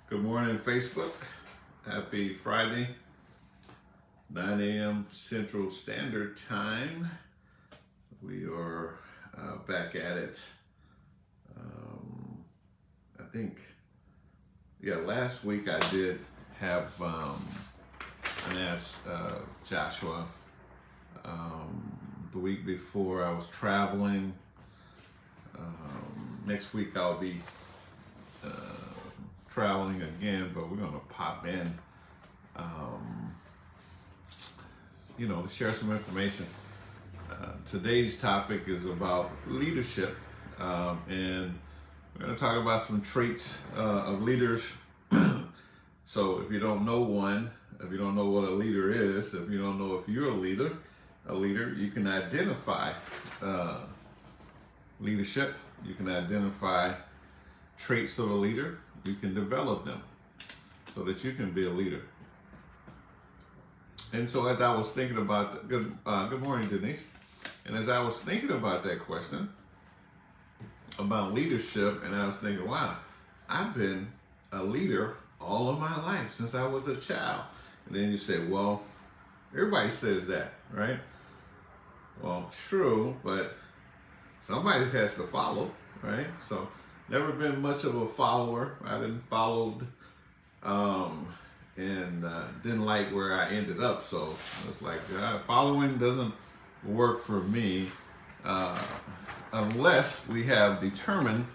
Good morning, Facebook. Happy Friday, 9 a.m. Central Standard Time. We are back at it. I think, last week I did have an Ask Joshua. The week before I was traveling. Next week I'll be traveling again, but we're gonna pop in, to share some information. Today's topic is about leadership, and we're gonna talk about some traits of leaders. So if you don't know one, if you don't know what a leader is, if you don't know if you're a leader, you can identify leadership. You can identify traits of a leader. You can develop them so that you can be a leader. And so as I was thinking about, good morning, Denise. And as I was thinking about that question about leadership, and I was thinking, wow, I've been a leader all of my life since I was a child. And then you say, well, everybody says that, right? Well, true, but somebody has to follow, right? So never been much of a follower. I didn't followed and didn't like where I ended up. So it's like following doesn't work for me unless we have determined,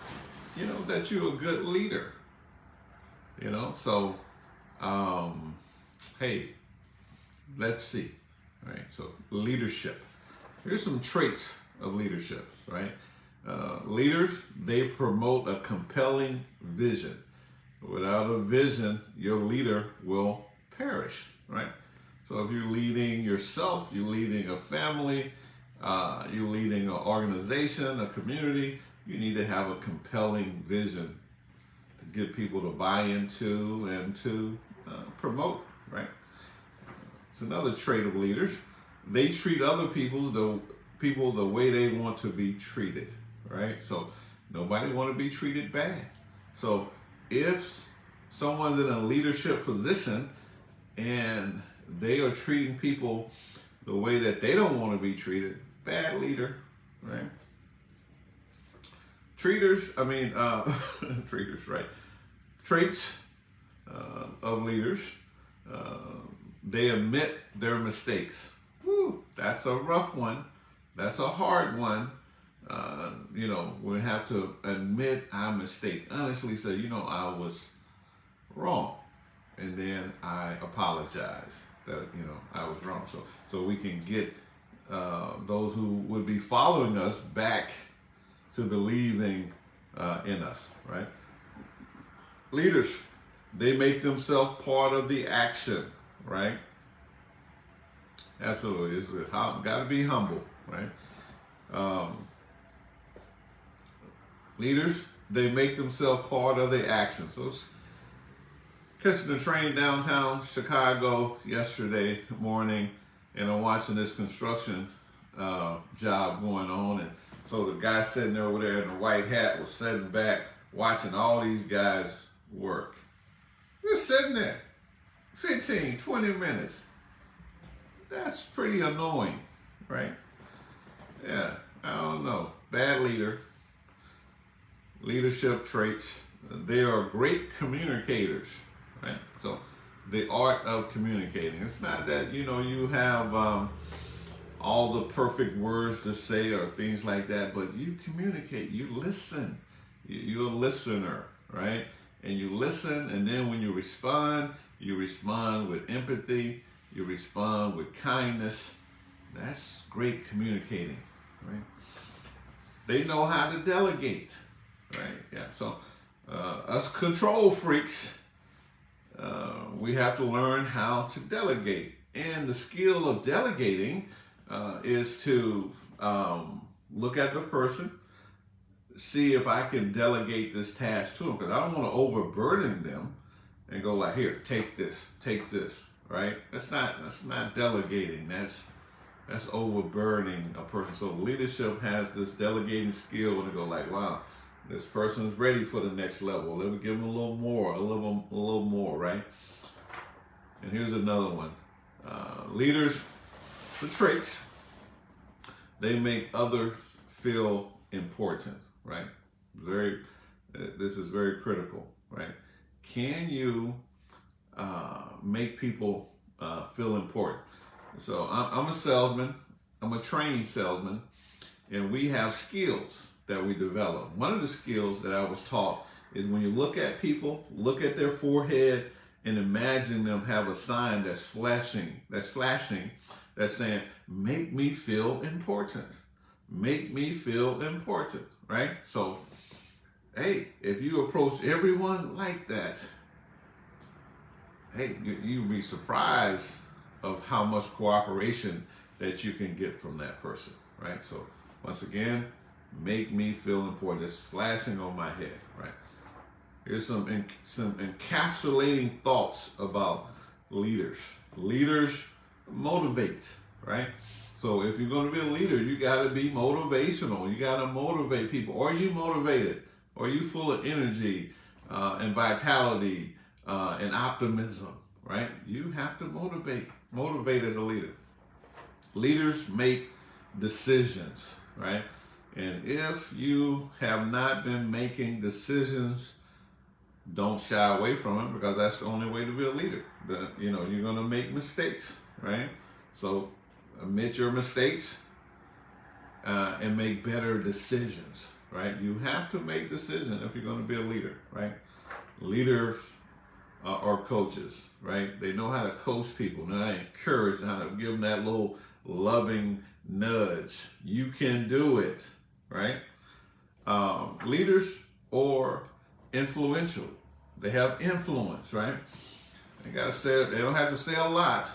that you're a good leader. So hey, let's see, right? So leadership. Here's some traits of leadership, right? Leaders, they promote a compelling vision. Without a vision, your leader will perish, right? So if you're leading yourself, you're leading a family, you're leading an organization, a community, you need to have a compelling vision to get people to buy into and to promote, right? It's another trait of leaders. They treat other people the way they want to be treated, right? So nobody want to be treated bad. So if someone's in a leadership position and they are treating people the way that they don't want to be treated, bad leader, right? Treaters, right? Traits of leaders, they admit their mistakes. Woo, that's a rough one. That's a hard one. We have to admit our mistake. Honestly say, I was wrong. And then I apologize that, I was wrong. So we can get those who would be following us back to believing in us, right? Leaders, they make themselves part of the action, right? Absolutely. It's got to be humble, right? Leaders, they make themselves part of the action. So catching the train downtown Chicago yesterday morning, and I'm watching this construction job going on. And so the guy sitting over there in the white hat was sitting back watching all these guys work. We're sitting there 15, 20 minutes. That's pretty annoying, right? Yeah, I don't know. Bad leader. Leadership traits. They are great communicators, right? So the art of communicating. It's not that, you have all the perfect words to say or things like that, but you communicate, you listen. You're a listener, right? And you listen, and then when you respond with empathy, you respond with kindness. That's great communicating, right? They know how to delegate, right? Yeah. So us control freaks, we have to learn how to delegate. And the skill of delegating is to look at the person, see if I can delegate this task to them, because I don't want to overburden them and go like, here, take this, right? That's not delegating. That's overburdening a person. So leadership has this delegating skill, and they go like, wow, This person is ready for the next level. Let me give them a little more, a little more, right? And here's another one. Leaders, the traits, they make others feel important, right? This is very critical, right? Can you make people feel important? So I'm a salesman. I'm a trained salesman, and we have skills that we develop. One of the skills that I was taught is when you look at people, look at their forehead, and imagine them have a sign that's flashing, that's saying, make me feel important. Make me feel important, right? So, hey, if you approach everyone like that, hey, you'll be surprised of how much cooperation that you can get from that person, right? So, once again, make me feel important. It's flashing on my head, right? Here's some encapsulating thoughts about leaders. Leaders motivate, right? So if you're going to be a leader, you got to be motivational. You got to motivate people. Are you motivated? Are you full of energy and vitality and optimism, right? You have to motivate as a leader. Leaders make decisions, right? And if you have not been making decisions, don't shy away from it, because that's the only way to be a leader. You're going to make mistakes, right? So admit your mistakes and make better decisions, right? You have to make decisions if you're going to be a leader, right? Leaders are coaches, right? They know how to coach people. They know how to encourage, how to give them that little loving nudge. You can do it, right? Leaders are influential. They have influence, right? They don't have to say a lot,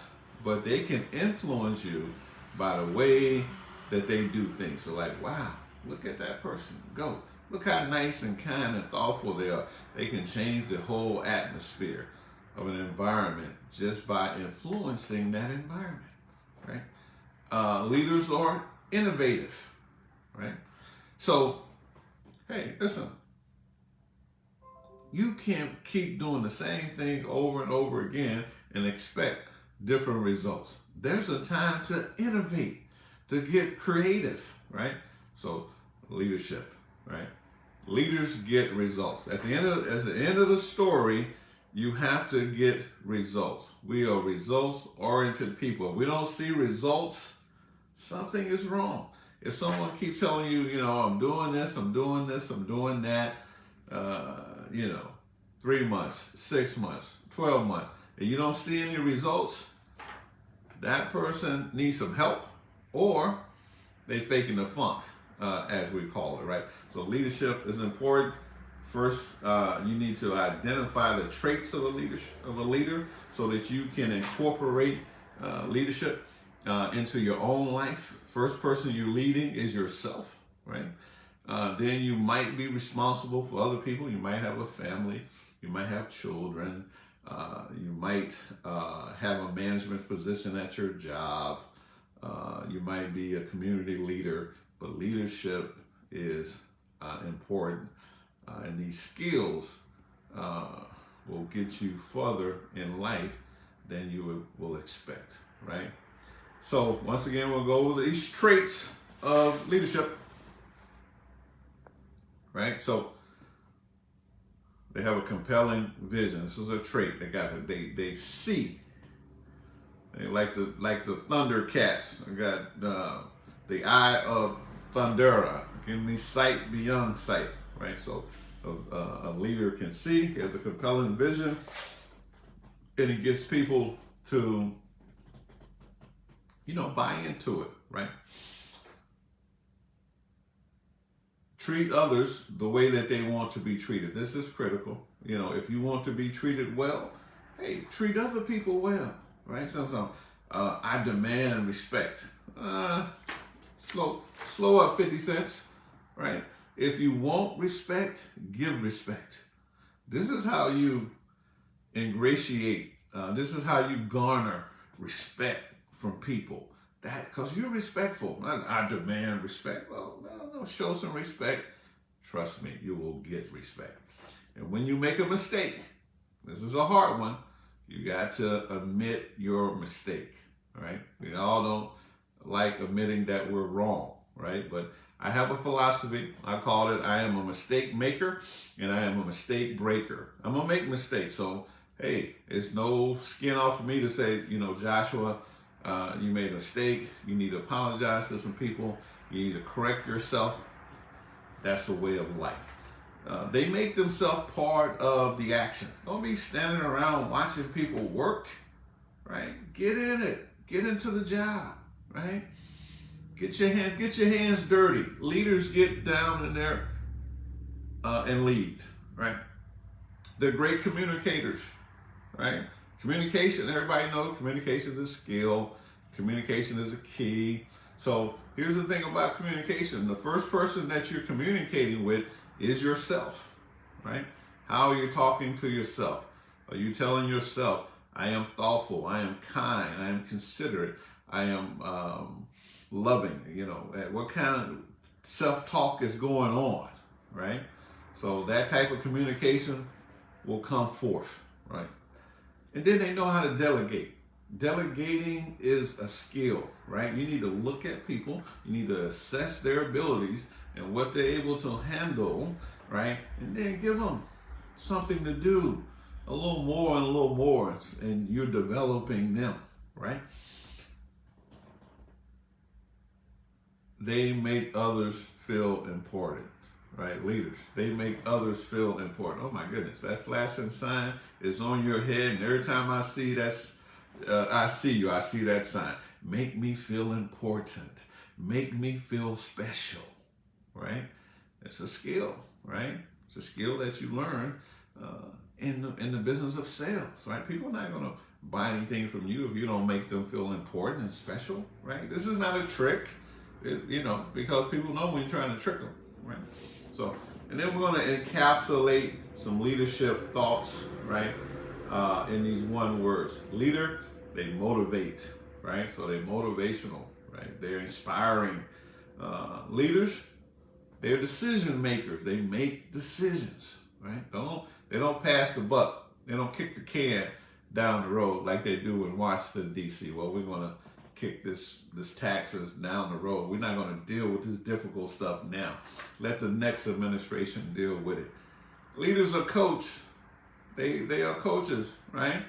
but they can influence you by the way that they do things. So like, wow, look at that person go. Look how nice and kind and thoughtful they are. They can change the whole atmosphere of an environment just by influencing that environment, right? Leaders are innovative, right? So, hey, listen, you can't keep doing the same thing over and over again and expect different results. There's a time to innovate, to get creative, right? So, leadership, right? Leaders get results. At the end of the story, you have to get results. We are results-oriented people. If we don't see results, something is wrong. If someone keeps telling you, I'm doing this, I'm doing this, I'm doing that, 3 months, 6 months, 12 months, and you don't see any results, that person needs some help, or they faking the funk, as we call it, right? So leadership is important. First, you need to identify the traits of a leader so that you can incorporate leadership into your own life. First person you're leading is yourself, right? Then you might be responsible for other people. You might have a family. You might have children. You might have a management position at your job. You might be a community leader, but leadership is important. And these skills will get you further in life than you will expect, right? So once again, we'll go over these traits of leadership, right? So they have a compelling vision. This is a trait. They see. They like the Thundercats. They got the eye of Thundera. Give me sight beyond sight, right? So a leader can see, he has a compelling vision, and it gets people to, buy into it, right? Treat others the way that they want to be treated. This is critical. If you want to be treated well, hey, treat other people well, right? Sometimes I demand respect. Slow up 50 cents, right? If you want respect, give respect. This is how you ingratiate. This is how you garner respect from people. Because you're respectful. I demand respect. Well, no, show some respect. trust me, you will get respect. And when you make a mistake, this is a hard one, you got to admit your mistake, right? We all don't like admitting that we're wrong, right? But I have a philosophy. I call it, I am a mistake maker and I am a mistake breaker. I'm going to make mistakes. So, hey, it's no skin off of me to say, Joshua, you made a mistake. You need to apologize to some people. You need to correct yourself. That's a way of life. They make themselves part of the action. Don't be standing around watching people work, right? Get in it. Get into the job, right? Get your hands dirty. Leaders get down in there and lead, right? They're great communicators, right? Communication, everybody knows communication is a skill. Communication is a key. So here's the thing about communication. The first person that you're communicating with is yourself, right? How are you talking to yourself? Are you telling yourself, I am thoughtful, I am kind, I am considerate, I am loving? What kind of self-talk is going on, right? So that type of communication will come forth, right? And then they know how to delegate. Delegating is a skill, right? You need to look at people, you need to assess their abilities and what they're able to handle, right? And then give them something to do, a little more, and you're developing them, right? They make others feel important, right? Leaders, they make others feel important. Oh my goodness, that flashing sign is on your head, and every time I see I see that sign. Make me feel important. Make me feel special, right? It's a skill, right? It's a skill that you learn in the business of sales, right? People are not going to buy anything from you if you don't make them feel important and special, right? This is not a trick, because people know when you're trying to trick them, right? So, and then we're going to encapsulate some leadership thoughts, right? In these one words. Leader, they motivate, right? So they're motivational, right? They're inspiring. Leaders, they're decision makers. They make decisions, right? They don't pass the buck. They don't kick the can down the road like they do in Washington, D.C. Well, we're going to kick this taxes down the road. We're not going to deal with this difficult stuff now. Let the next administration deal with it. Leaders are coach. They are coaches, right?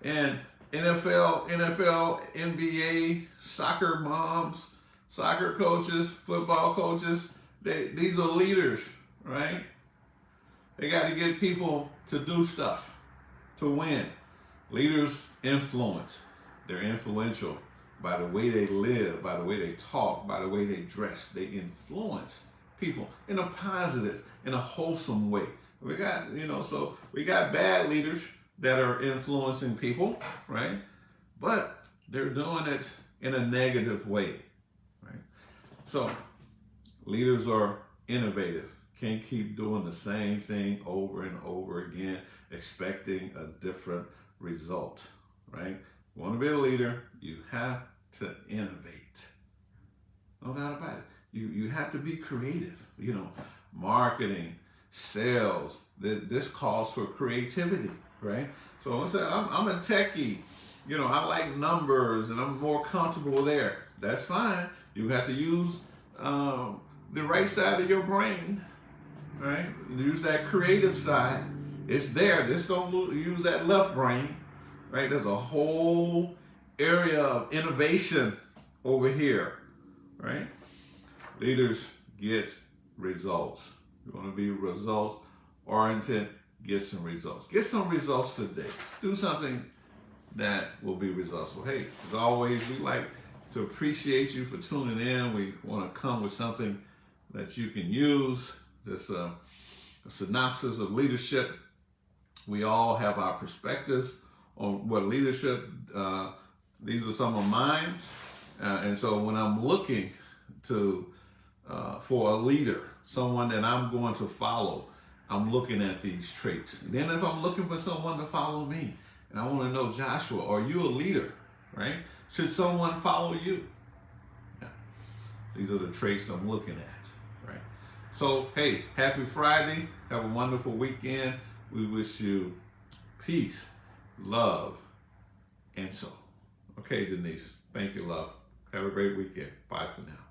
And NFL, NBA, soccer moms, soccer coaches, football coaches, these are leaders, right? They got to get people to do stuff, to win. Leaders influence. They're influential by the way they live, by the way they talk, by the way they dress. They influence people in a positive, in a wholesome way. We got, so we got bad leaders that are influencing people, right? But they're doing it in a negative way, right? So leaders are innovative. Can't keep doing the same thing over and over again, expecting a different result, right? You want to be a leader, you have to innovate. No doubt about it. You have to be creative, marketing, sales. This calls for creativity, right? So I'm a techie, I like numbers and I'm more comfortable there. That's fine. You have to use the right side of your brain, right? Use that creative side. It's there. Just don't use that left brain, right? There's a whole area of innovation over here, right? Leaders get results. You want to be results oriented, get some results. Get some results today. Do something that will be results. So hey, as always, we like to appreciate you for tuning in. We want to come with something that you can use. Just a synopsis of leadership. We all have our perspectives on what leadership, these are some of mine. And so when I'm looking for a leader, someone that I'm going to follow, I'm looking at these traits. And then if I'm looking for someone to follow me, and I want to know, Joshua, are you a leader, right? Should someone follow you? Yeah. These are the traits I'm looking at, right? So, hey, happy Friday. Have a wonderful weekend. We wish you peace, love, and so. Okay, Denise. Thank you, love. Have a great weekend. Bye for now.